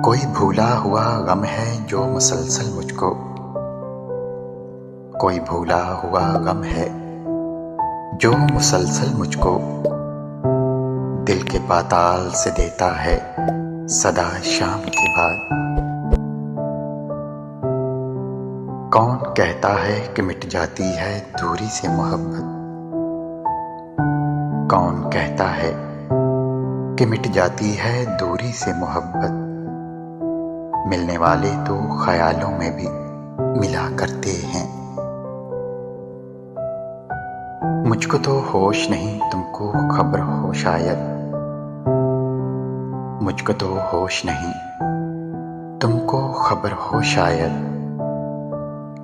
कोई भूला हुआ गम है जो मुसलसल मुझको, कोई भूला हुआ गम है जो मुसलसल मुझको दिल के पाताल से देता है सदा शाम की बात। कौन कहता है कि मिट जाती है दूरी से मोहब्बत, कौन कहता है कि मिट जाती है दूरी से मोहब्बत। मिलने वाले तो ख्यालों में भी मिला करते हैं। मुझको तो होश नहीं, तुमको खबर हो शायद। मुझको तो होश नहीं, तुमको खबर हो शायद।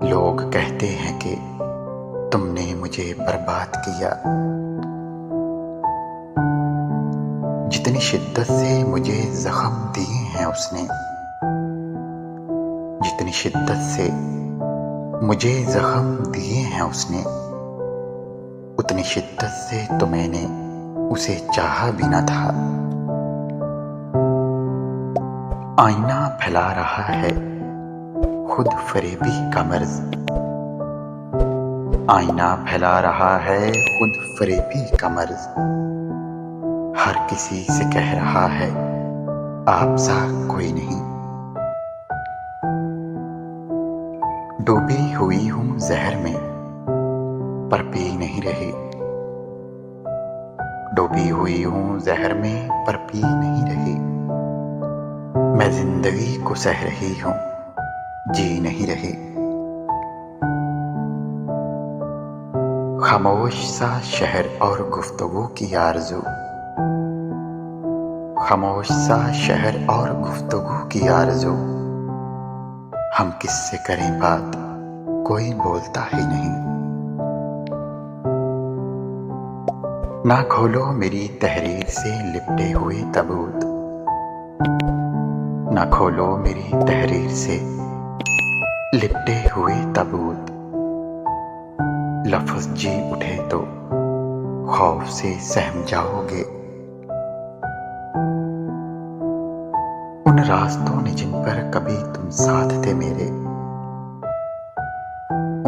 लोग कहते हैं कि तुमने मुझे बर्बाद किया। जितनी शिद्दत से मुझे जख्म दिए हैं उसने, जितनी शिद्दत से मुझे जख्म दिए हैं उसने, उतनी शिद्दत से तो मैंने उसे चाहा भी न था। आईना फैला रहा है खुद फरेबी का मर्ज, आईना फैला रहा है खुद फरेबी का मर्ज। हर किसी से कह रहा है आप सा कोई नहीं। डूबी हुई हूं जहर में पर पी नहीं रही, डूबी हुई हूं जहर में पर पी नहीं रही। मैं जिंदगी को सह रही हूं, जी नहीं रही। खामोश सा शहर और गुफ्तगू की आरज़ू, खामोश सा शहर और गुफ्तगू की आरज़ू। हम किससे करें बात, कोई बोलता ही नहीं। ना खोलो मेरी तहरीर से लिपटे हुए तबूत, ना खोलो मेरी तहरीर से लिपटे हुए तबूत। लफ्ज़ जी उठे तो खौफ से सहम जाओगे। उन रास्तों ने जिन पर कभी तुम साथ थे मेरे,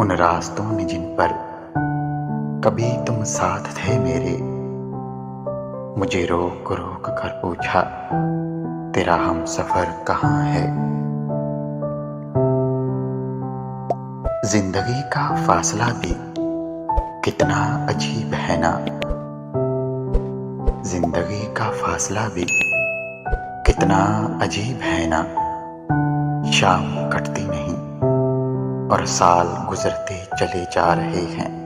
उन रास्तों ने जिन पर कभी तुम साथ थे मेरे। मुझे रोक रोक कर पूछा तेरा हम सफर कहाँ है। जिंदगी का फासला भी कितना अजीब है ना, जिंदगी का फासला भी कितना अजीब है ना। शाम कटती नहीं और साल गुजरते चले जा रहे हैं।